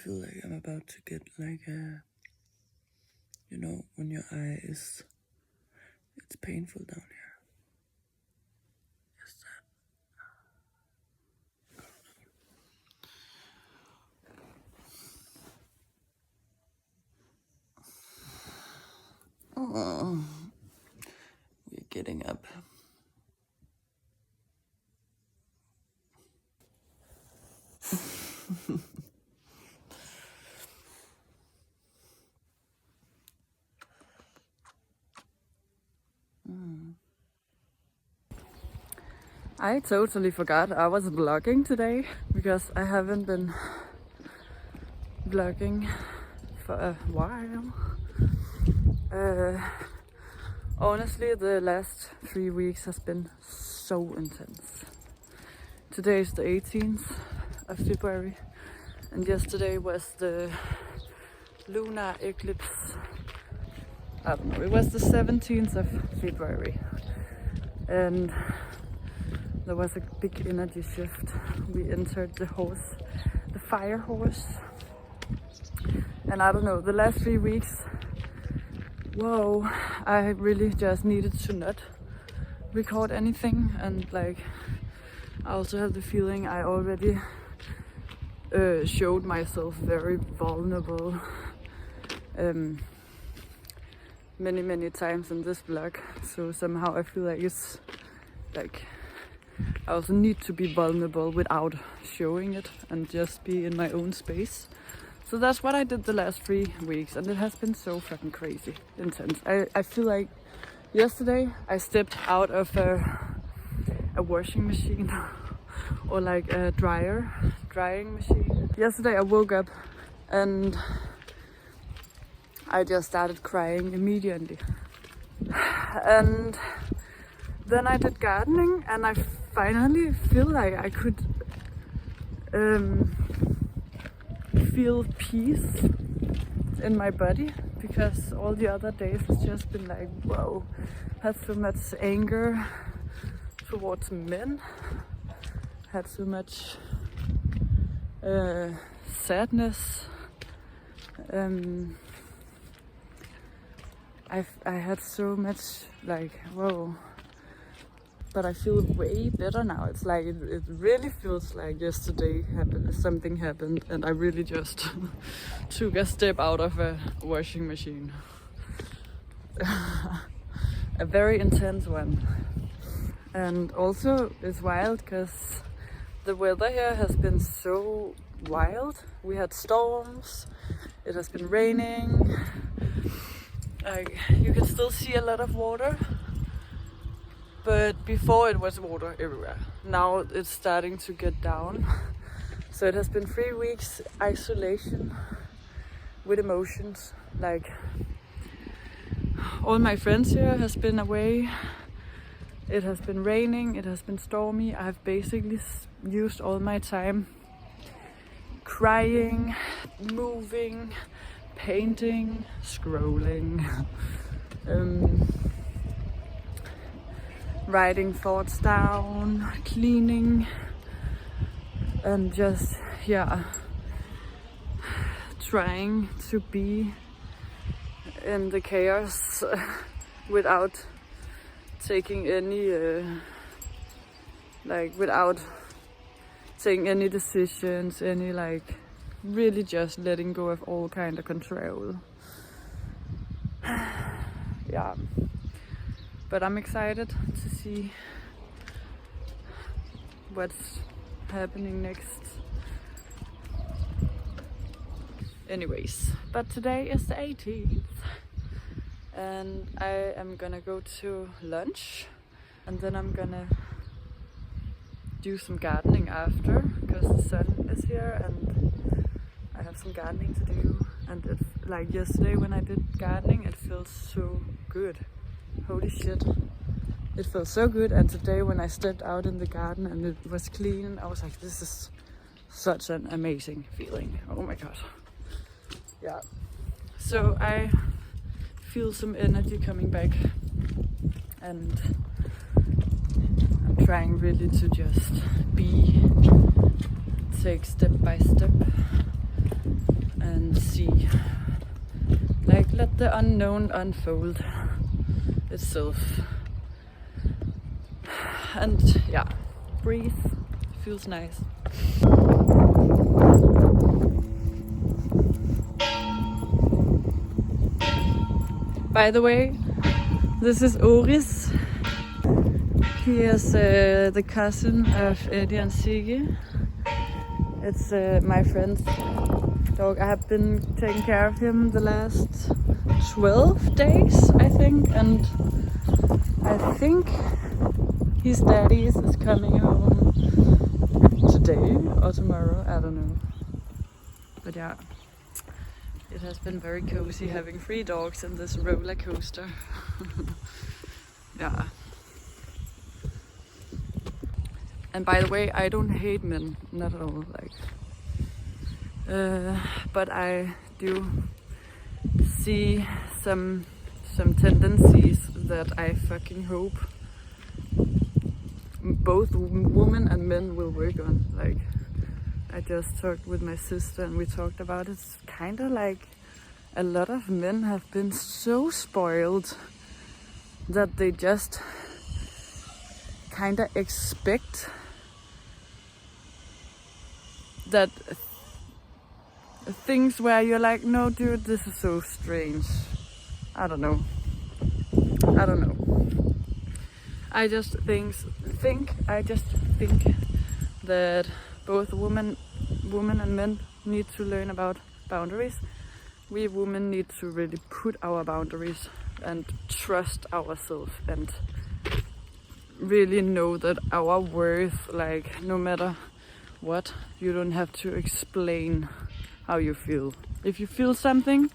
feel like I'm about to get like a, when your eye is, it's painful down here. Is that? Oh, we're getting up. I totally forgot I was vlogging today because I haven't been vlogging for a while. Honestly, the last 3 weeks has been so intense. Today is the 18th of February and yesterday was the lunar eclipse. I don't know, it was the 17th of February and there was a big energy shift. We entered the fire horse. And I don't know, the last 3 weeks, whoa, I really just needed to not record anything. And like, I also have the feeling I already showed myself very vulnerable many times in this vlog. So somehow I feel like it's like, I also need to be vulnerable without showing it and just be in my own space. So that's what I did the last 3 weeks and it has been so fucking crazy intense. I feel like yesterday I stepped out of a washing machine or like a drying machine. Yesterday I woke up and I just started crying immediately. And then I did gardening and I finally feel like I could feel peace in my body, because all the other days it's just been like, whoa, had so much anger towards men, had so much sadness. I had so much like, whoa. But I feel way better now. It's like, it really feels like yesterday something happened and I really just took a step out of a washing machine. A very intense one. And also it's wild because the weather here has been so wild. We had storms, it has been raining. Like, you can still see a lot of water. But before it was water everywhere. Now it's starting to get down. So it has been 3 weeks isolation with emotions. Like, all my friends here has been away. It has been raining, it has been stormy. I have basically used all my time crying, moving, painting, scrolling. Writing thoughts down, cleaning, and just, yeah, trying to be in the chaos without taking any, without taking any decisions, really just letting go of all kind of control. Yeah. But I'm excited to see what's happening next. Anyways, but today is the 18th and I am gonna go to lunch and then I'm gonna do some gardening after, because the sun is here and I have some gardening to do. And it, like yesterday when I did gardening, it feels so good. Holy shit, it felt so good. And today when I stepped out in the garden and it was clean, I was like, this is such an amazing feeling. Oh my god. Yeah, so I feel some energy coming back and I'm trying really to just take step by step and see. Like, let the unknown unfold itself. And yeah, breathe, feels nice. By the way, this is Oris. He is the cousin of Eddie and Sigge. It's my friend's dog. I have been taking care of him the last 12 days, I think, and I think his daddy is coming home today or tomorrow, I don't know. But yeah, it has been very cozy having 3 dogs in this roller coaster. Yeah. And by the way, I don't hate men, not at all. Like, but I do see some tendencies that I fucking hope both women and men will work on. Like, I just talked with my sister and we talked about it. It's kind of like a lot of men have been so spoiled that they just kind of expect that things where you're like, no dude, this is so strange. I don't know. I just think that both women and men need to learn about boundaries. We women need to really put our boundaries and trust ourselves and really know that our worth, like, no matter what, you don't have to explain how you feel. If you feel something,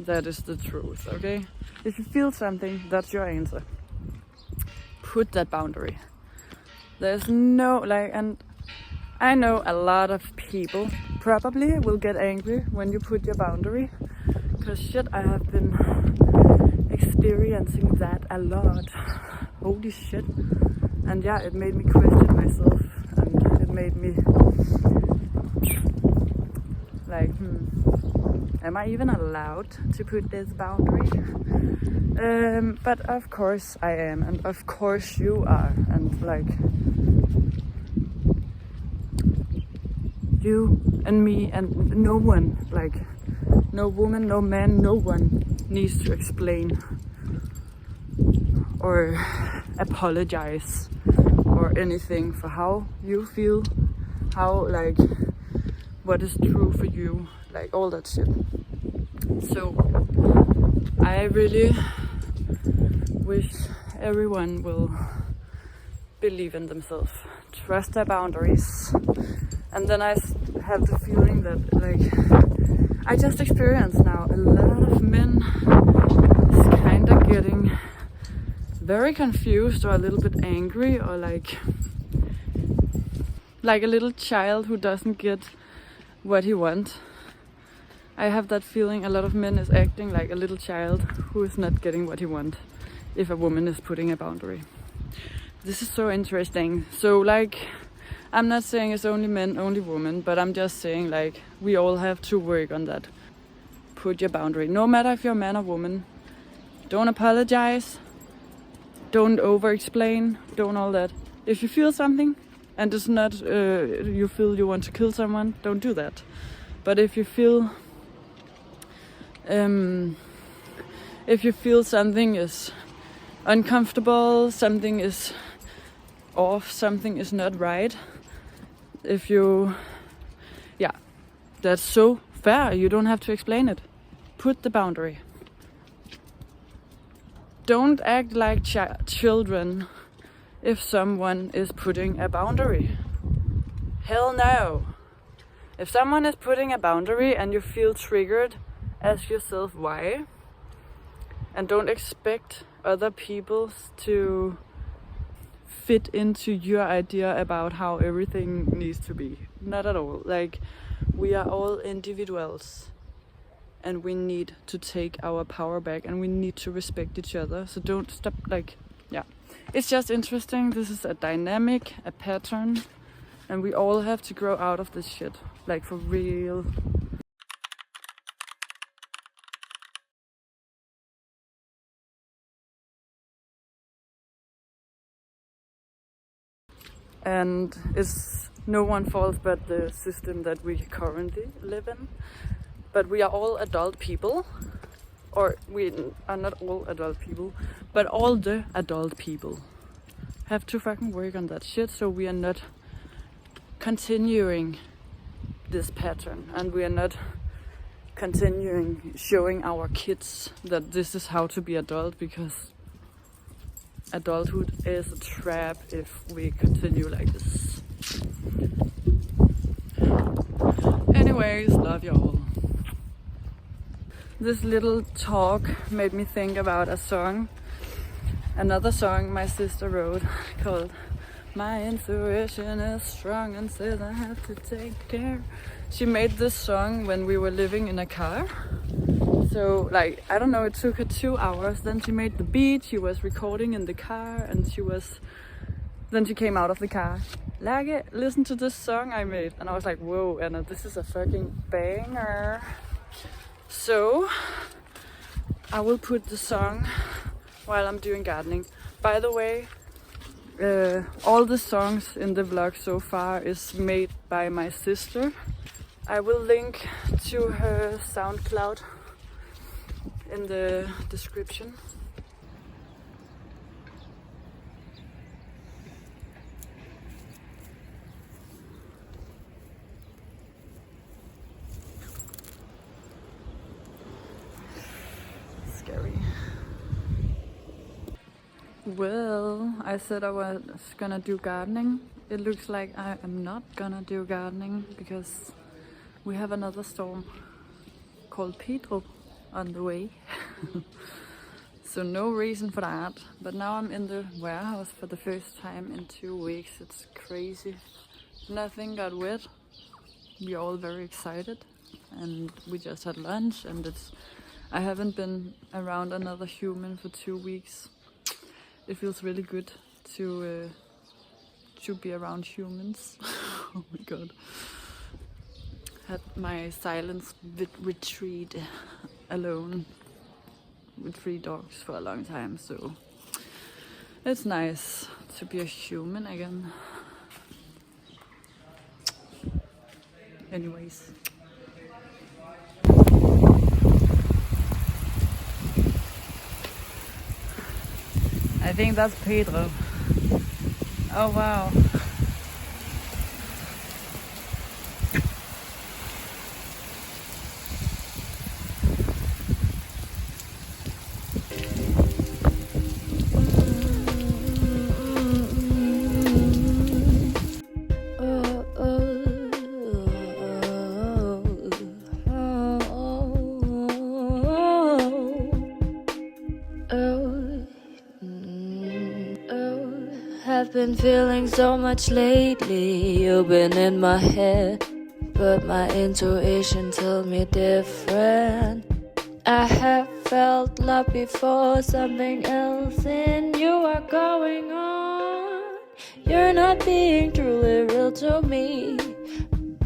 that is the truth, okay? If you feel something, that's your answer. Put that boundary. There's no, like, and I know a lot of people probably will get angry when you put your boundary, because shit, I have been experiencing that a lot. Holy shit. And yeah, it made me question myself, and it made me like, am I even allowed to put this boundary? But of course I am, and of course you are, and like, you and me and no one, like, no woman, no man, no one needs to explain or apologize or anything for how you feel, how, like, what is true for you, like all that shit. So I really wish everyone will believe in themselves, trust their boundaries. And then I have the feeling that, like, I just experienced now a lot of men is kind of getting very confused or a little bit angry, or like a little child who doesn't get what he wants. I have that feeling a lot of men is acting like a little child who is not getting what he wants if a woman is putting a boundary. This is so interesting. So, like, I'm not saying it's only men, only women, but I'm just saying, like, we all have to work on that. Put your boundary. No matter if you're a man or woman. Don't apologize. Don't over-explain. Don't all that. If you feel something and it's not, you feel you want to kill someone, don't do that. But if you feel, something is uncomfortable, something is off, something is not right, that's so fair. You don't have to explain it. Put the boundary. Don't act like children if someone is putting a boundary. Hell no. If someone is putting a boundary and you feel triggered, ask yourself why. And don't expect other people to fit into your idea about how everything needs to be. Not at all. Like, we are all individuals and we need to take our power back and we need to respect each other. So don't stop, like, yeah. It's just interesting. This is a dynamic, a pattern, and we all have to grow out of this shit. Like, for real. and it's no one fault but the system that we currently live in. But we are all adult people, or we are not all adult people, but all the adult people have to fucking work on that shit, so we are not continuing this pattern, and we are not continuing showing our kids that this is how to be adult, because adulthood is a trap if we continue like this. Anyways, love y'all. This little talk made me think about a song, another song my sister wrote called My Intuition is Strong and Says I Have to Take Care. She made this song when we were living in a car. So like, I don't know, it took her 2 hours. Then she made the beat, she was recording in the car, and then she came out of the car. Lage, listen to this song I made. And I was like, whoa, Anna, this is a fucking banger. So I will put the song while I'm doing gardening. By the way, all the songs in the vlog so far is made by my sister. I will link to her SoundCloud in the description. Scary. Well, I said I was gonna do gardening. It looks like I am not gonna do gardening because we have another storm called Pedro on the way. So no reason for that. But now I'm in the warehouse for the first time in 2 weeks. It's crazy. Nothing got wet. We're all very excited, and we just had lunch, and I haven't been around another human for 2 weeks. It feels really good to be around humans. Oh my god. Had my silence retreat alone with 3 dogs for a long time, so it's nice to be a human again. Anyways. I think that's Pedro. Oh wow. I've been feeling so much lately. You've been in my head, but my intuition tells me different. I have felt love before, something else in you are going on. You're not being truly real to me.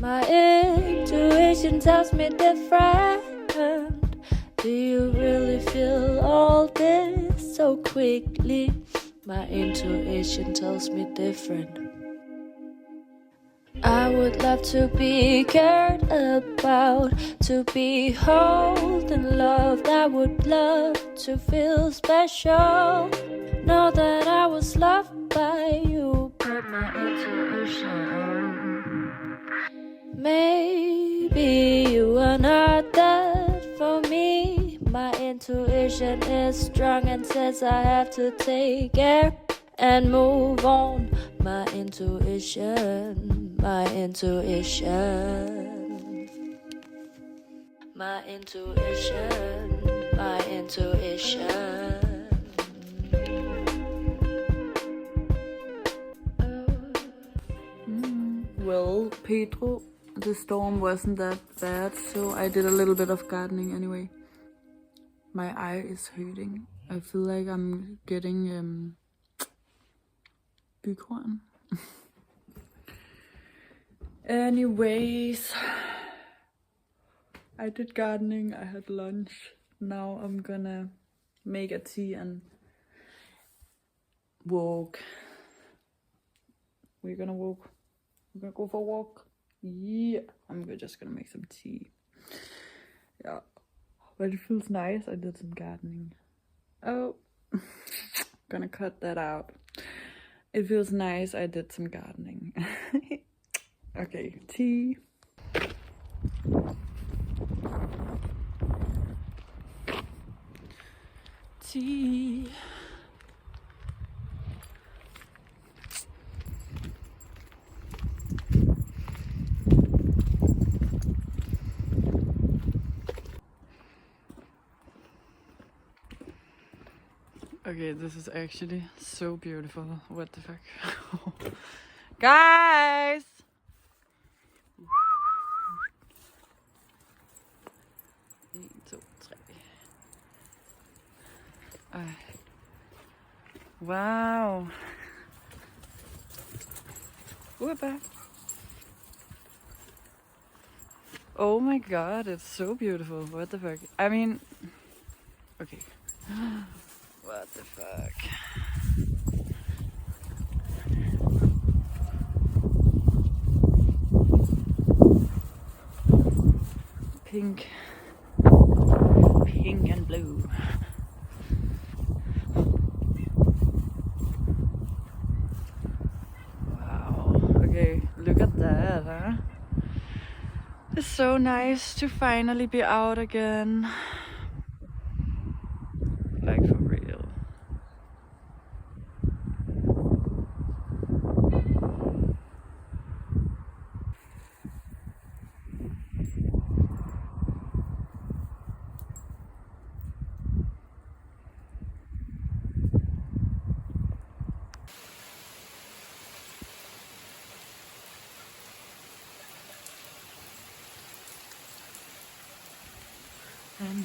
My intuition tells me different. Do you really feel all this so quickly? My intuition tells me different. I would love to be cared about, to be held and loved. I would love to feel special, know that I was loved by you. But my intuition, maybe you are not that for me. My intuition is strong and says I have to take care and move on. My intuition, my intuition, my intuition, my intuition. Well, Pedro, the storm wasn't that bad, so I did a little bit of gardening anyway. My eye is hurting. I feel like I'm getting bykorn. Anyways, I did gardening, I had lunch. Now I'm gonna make a tea and walk We're gonna walk. We're gonna go for a walk. Yeah. Just gonna make some tea. Yeah. But it feels nice. I did some gardening. Oh. Gonna cut that out. It feels nice. I did some gardening. Okay, tea. Tea. Okay, this is actually so beautiful. What the fuck? Guys! 1, 2, 3. Wow. Whoopah. Oh my god, it's so beautiful. What the fuck? I mean, okay. What the fuck? Pink. Pink and blue. Wow. Okay, look at that, huh? It's so nice to finally be out again. Like for real. And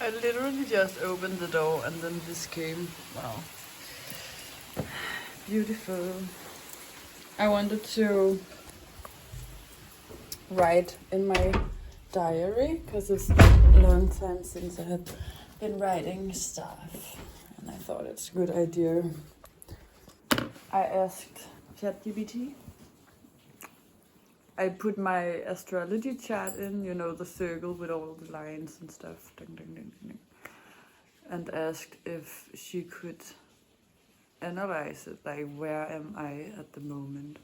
I literally just opened the door and then this came. Wow. Beautiful. I wanted to write in my diary because it's a long time since I have been writing stuff and I thought it's a good idea. I asked ChatGPT. I put my astrology chart in, you know, the circle with all the lines and stuff, ding, ding, ding, ding, and asked if she could analyze it, like where am I at the moment.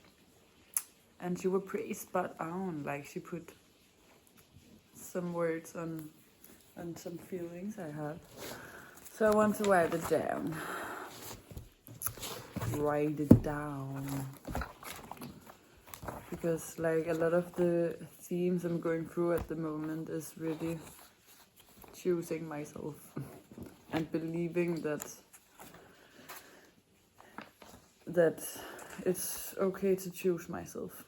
And she was pretty spot on, like she put some words on some feelings I have. So I want to write it down. Write it down. Because like a lot of the themes I'm going through at the moment is really choosing myself and believing that it's okay to choose myself.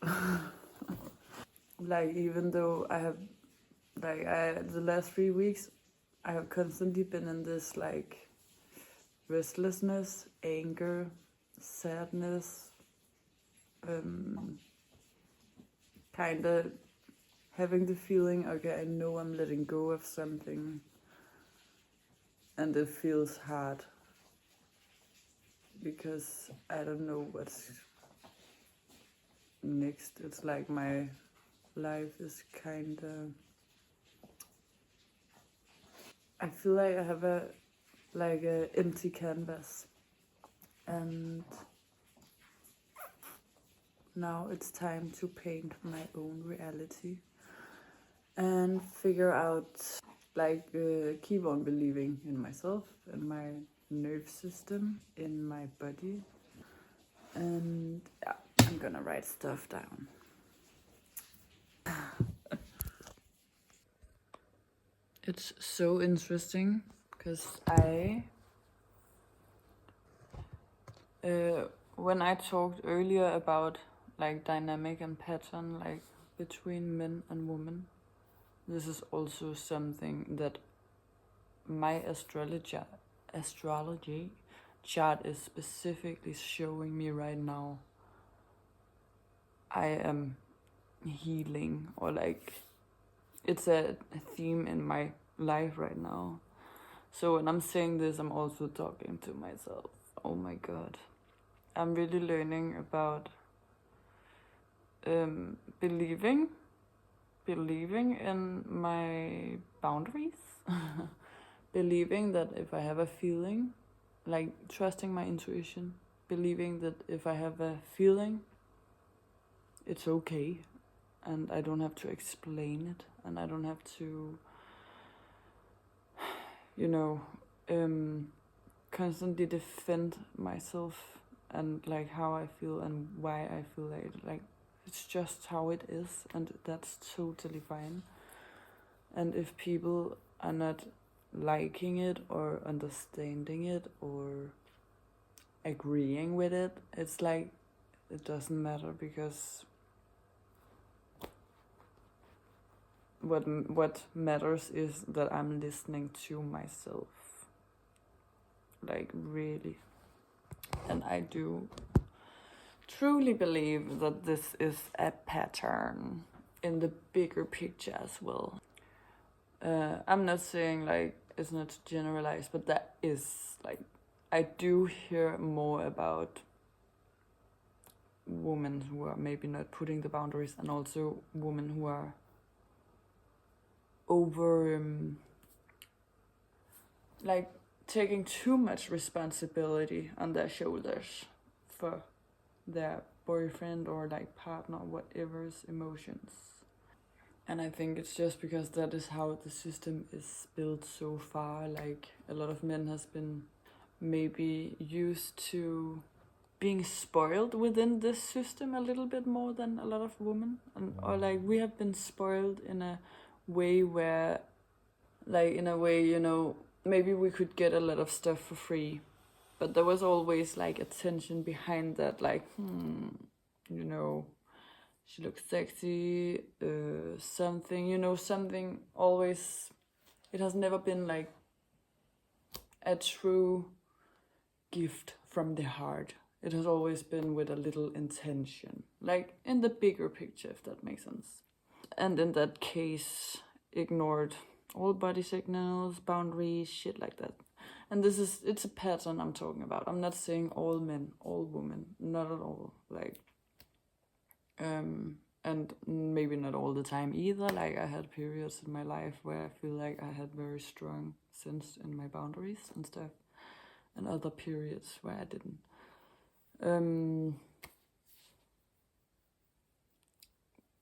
Like even though I have the last 3 weeks I have constantly been in this like restlessness, anger, sadness, kind of having the feeling, okay, I know I'm letting go of something and it feels hard because I don't know what's next. It's like my life is kind of, I feel like I have a empty canvas and now it's time to paint my own reality and figure out, keep on believing in myself and my nerve system, in my body. And yeah, I'm gonna write stuff down. It's so interesting because when I talked earlier about like dynamic and pattern, like between men and women, this is also something that my astrology chart is specifically showing me right now. I am healing, or like it's a theme in my life right now. So when I'm saying this, I'm also talking to myself. Oh my god. I'm really learning about believing in my boundaries. Believing that if I have a feeling, like trusting my intuition, believing that if I have a feeling, it's okay, and I don't have to explain it, and I don't have to, you know, constantly defend myself and like how I feel and why I feel like it's just how it is, and that's totally fine. And if people are not liking it or understanding it or agreeing with it, it's like it doesn't matter, because what matters is that I'm listening to myself, like really. And I do truly believe that this is a pattern in the bigger picture as well. I'm not saying like it's not generalized, but that is like, I do hear more about women who are maybe not putting the boundaries, and also women who are over like taking too much responsibility on their shoulders for their boyfriend or like partner, whatever's emotions. And I think it's just because that is how the system is built so far. Like a lot of men has been maybe used to being spoiled within this system a little bit more than a lot of women, and or like we have been spoiled in a way where, like in a way, you know, maybe we could get a lot of stuff for free, but there was always like attention behind that, like you know, she looks sexy, something, you know, something always. It has never been like a true gift from the heart. It has always been with a little intention, like in the bigger picture, if that makes sense. And in that case, ignored all body signals, boundaries, shit like that. And it's a pattern I'm talking about. I'm not saying all men, all women, not at all. Like, and maybe not all the time either. Like, I had periods in my life where I feel like I had very strong sense in my boundaries and stuff, and other periods where I didn't.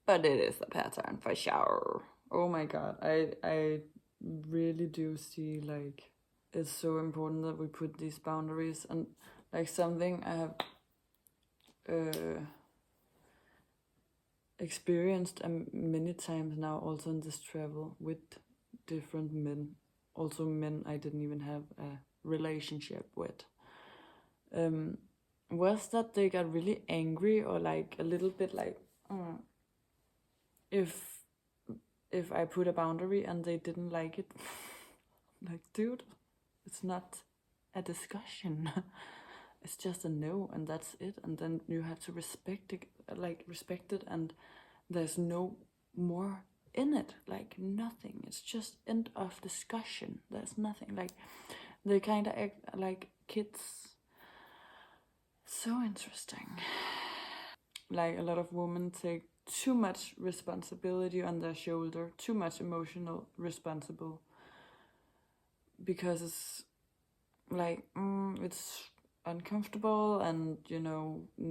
But it is a pattern for sure. Oh my god, I really do see like it's so important that we put these boundaries, and like something I have experienced many times now, also in this travel with different men, also men I didn't even have a relationship with, was that they got really angry or like a little bit like if I put a boundary and they didn't like it. Like, dude, it's not a discussion. It's just a no, and that's it. And then you have to respect it, and there's no more in it. Like, nothing. It's just end of discussion. There's nothing. Like, they kind of act like kids. So interesting. Like, a lot of women take too much responsibility on their shoulder, too much emotional responsible, because it's like it's uncomfortable, and you know, we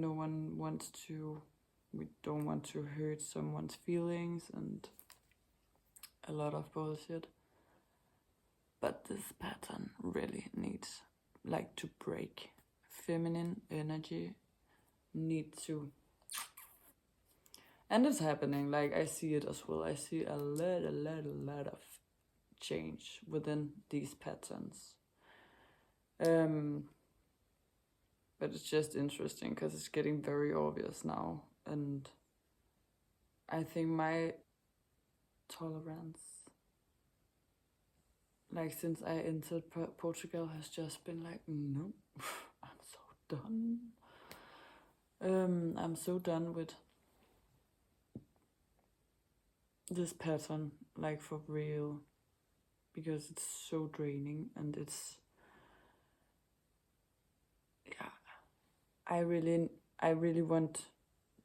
don't want to hurt someone's feelings, and a lot of bullshit. But this pattern really needs like to break. Feminine energy needs to, and it's happening. Like, I see it as well. I see a lot of change within these patterns. But it's just interesting because it's getting very obvious now, and I think my tolerance, like since I entered Portugal, has just been like, no, I'm so done. I'm so done with this pattern, like for real. because it's so draining, and it's, yeah, I really want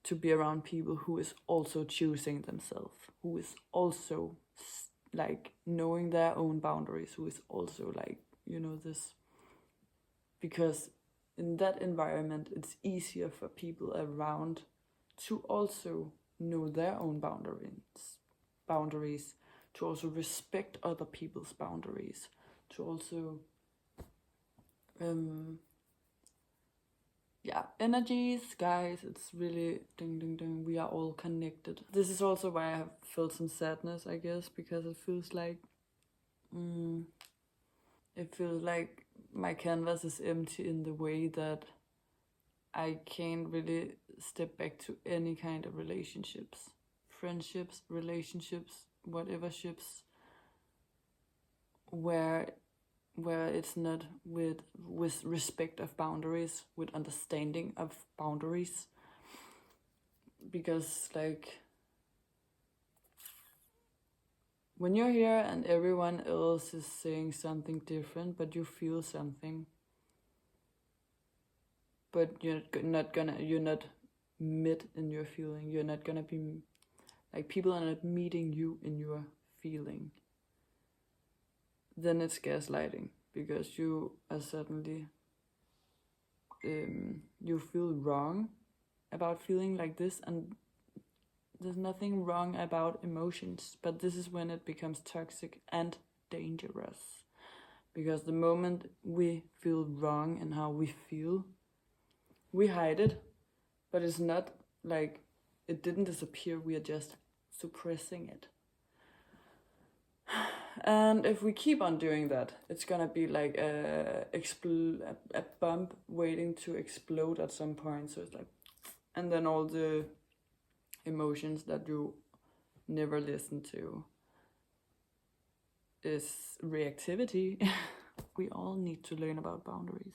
to be around people who is also choosing themselves, who is also like knowing their own boundaries, who is also like, this, because in that environment it's easier for people around to also know their own boundaries, to also respect other people's boundaries, to also energies, guys, it's really ding ding ding, we are all connected. This is also why I have felt some sadness, I guess, because it feels like my canvas is empty in the way that I can't really step back to any kind of relationships, friendships, relationships, whatever ships, where it's not with respect of boundaries, with understanding of boundaries. Because like, when you're here and everyone else is saying something different, but you feel something, but you're not met in your feeling, you're not gonna be, like, people are not meeting you in your feeling, then it's gaslighting, because you are suddenly, you feel wrong about feeling like this, and there's nothing wrong about emotions, but this is when it becomes toxic and dangerous. Because the moment we feel wrong in how we feel, we hide it, but it's not like it didn't disappear, we are just suppressing it. And if we keep on doing that, it's gonna be like a bomb waiting to explode at some point. So it's like, and then all the emotions that you never listen to is reactivity. We all need to learn about boundaries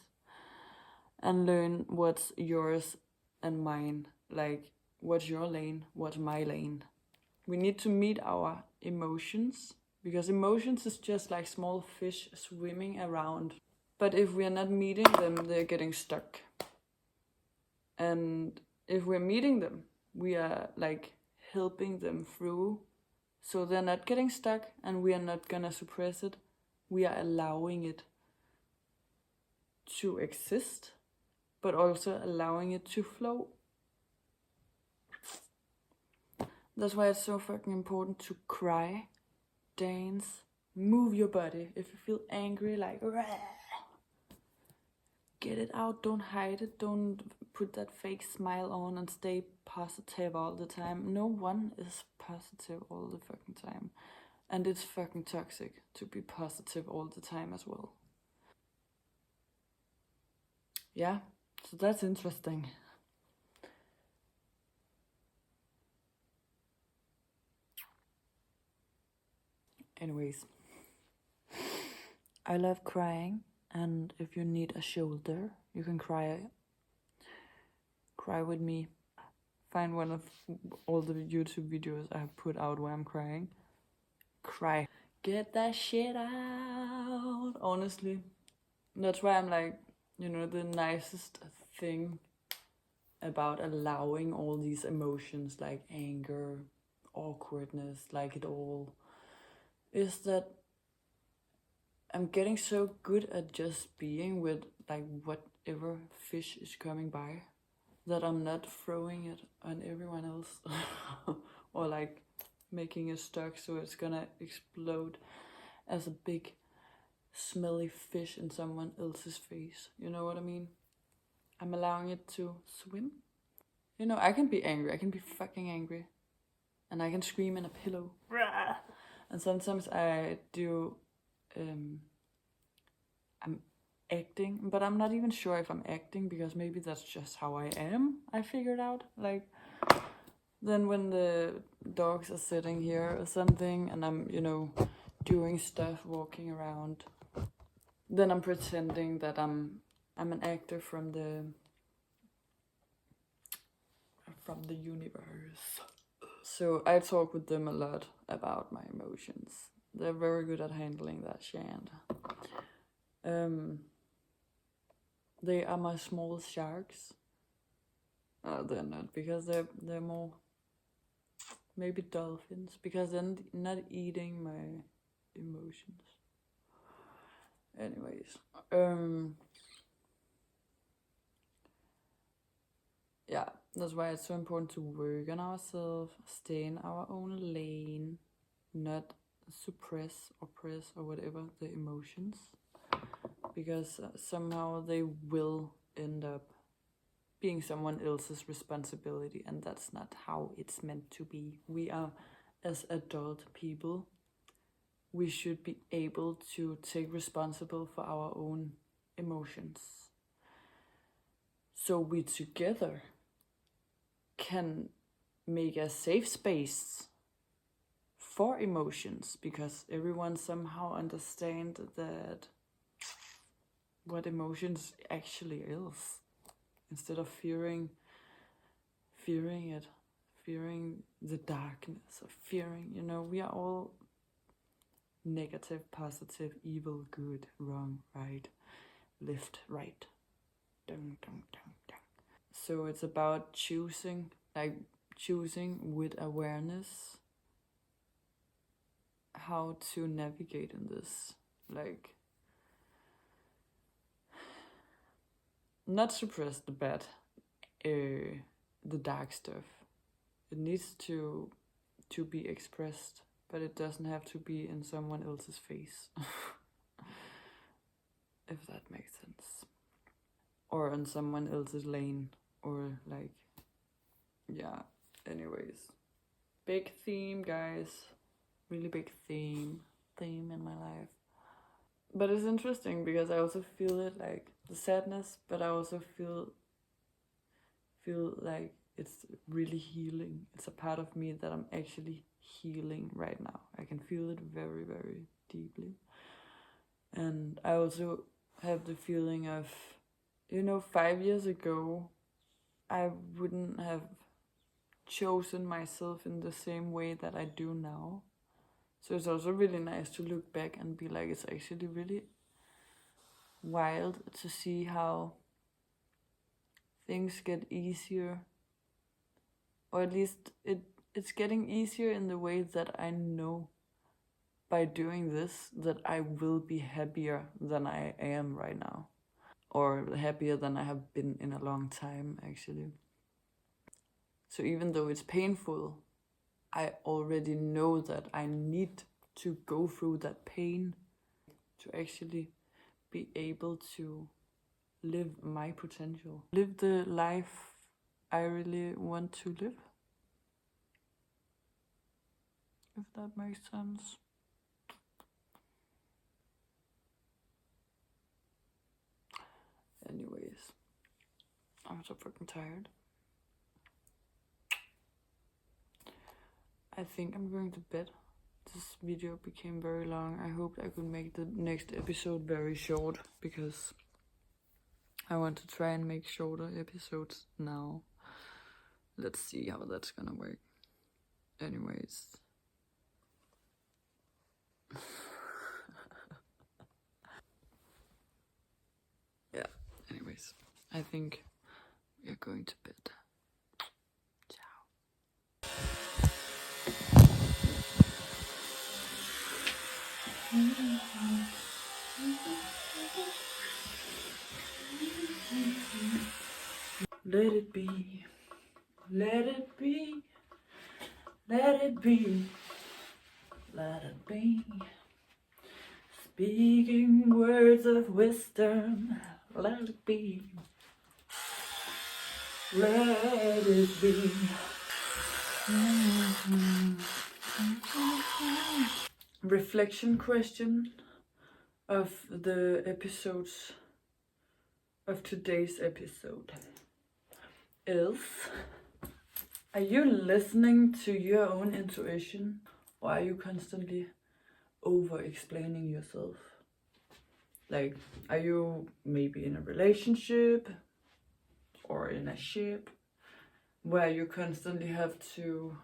and learn what's yours and mine. Like, what's your lane, what's my lane. We need to meet our emotions, because emotions is just like small fish swimming around. But if we are not meeting them, they're getting stuck. And if we're meeting them, we are like helping them through, so they're not getting stuck, and we are not gonna suppress it. We are allowing it to exist, but also allowing it to flow. That's why it's so fucking important to cry, dance, move your body. If you feel angry, like, rah, get it out, don't hide it, don't put that fake smile on and stay positive all the time. No one is positive all the fucking time. And it's fucking toxic to be positive all the time as well. Yeah, so that's interesting. Anyways, I love crying, and if you need a shoulder, you can cry with me. Find one of all the YouTube videos I have put out where I'm crying. Cry. Get that shit out. Honestly, that's why I'm like, the nicest thing about allowing all these emotions, like anger, awkwardness, like it all, is that I'm getting so good at just being with like whatever fish is coming by, that I'm not throwing it on everyone else or like making it stuck so it's gonna explode as a big smelly fish in someone else's face. You know what I mean? I'm allowing it to swim. I can be angry. I can be fucking angry. And I can scream in a pillow. And sometimes I do, I'm acting, but I'm not even sure if I'm acting, because maybe that's just how I am, I figured out. Like, then when the dogs are sitting here or something, and I'm, doing stuff, walking around, then I'm pretending that I'm an actor from the universe. So I talk with them a lot about my emotions, They're very good at handling that shit. They are my small sharks. They're not, because they're more maybe dolphins, because they're not eating my emotions. Anyways, yeah, that's why it's so important to work on ourselves, stay in our own lane, not suppress, oppress, or whatever the emotions, because somehow they will end up being someone else's responsibility, and that's not how it's meant to be. We are, as adult people, we should be able to take responsible for our own emotions, so we together can make a safe space for emotions, because everyone somehow understands that what emotions actually is, instead of fearing it, fearing the darkness, or fearing, we are all negative, positive, evil, good, wrong, right, left, right, dun, dun, dun, dun. So it's about choosing with awareness how to navigate in this, not suppress the bad, the dark stuff. It needs to be expressed, but it doesn't have to be in someone else's face. If that makes sense. Or on someone else's lane, or yeah, anyways. Big theme, guys. Really big theme in my life. But it's interesting because I also feel it, like the sadness, but I also feel like it's really healing. It's a part of me that I'm actually healing right now. I can feel it very, very deeply. And I also have the feeling of, 5 years ago, I wouldn't have chosen myself in the same way that I do now. So it's also really nice to look back and be like, it's actually really wild to see how things get easier, or at least it's getting easier in the way that I know by doing this that I will be happier than I am right now, or happier than I have been in a long time, actually. So even though it's painful, I already know that I need to go through that pain to actually be able to live my potential. Live the life I really want to live. If that makes sense. Anyways, I'm so fucking tired. I think I'm going to bed. This video became very long. I hope I could make the next episode very short, because I want to try and make shorter episodes now. Let's see how that's gonna work. Anyways. Yeah, anyways. I think we're going to bed. Let it be, let it be, let it be, let it be. Speaking words of wisdom, let it be, let it be. Reflection question of the episodes of today's episode is: are you listening to your own intuition, or are you constantly over-explaining yourself? Like, are you maybe in a relationship or in a ship where you constantly have to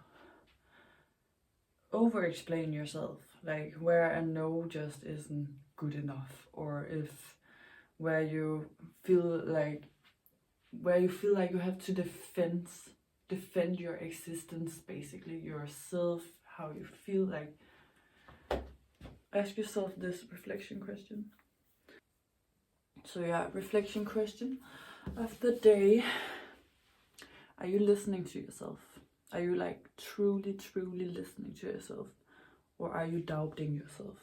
over-explain yourself? like where a no just isn't good enough, or if where you feel like you have to defend your existence, basically yourself, how you feel. Like, ask yourself this reflection question. So yeah, reflection question of the day. Are you listening to yourself? Are you like truly listening to yourself? Or are you doubting yourself?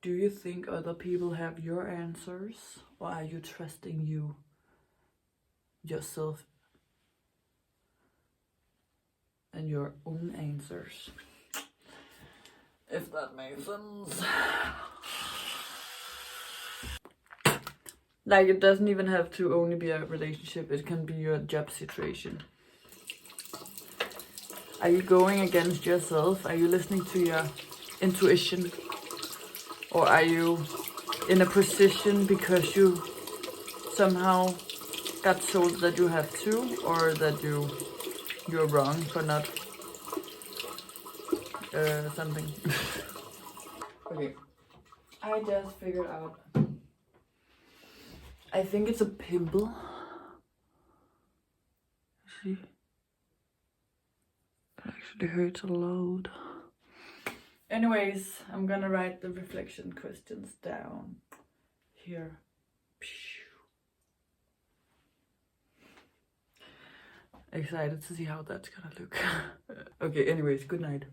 Do you think other people have your answers? Or are you trusting yourself and your own answers? If that makes sense. Like, it doesn't even have to only be a relationship, it can be your job situation. Are you going against yourself? Are you listening to your intuition? Or are you in a position because you somehow got told that you have to, or that you're wrong for not something? Okay, I just figured out. I think it's a pimple. See? It actually hurts a lot. Anyways, I'm gonna write the reflection questions down here. Excited to see how that's gonna look. Okay, anyways, good night.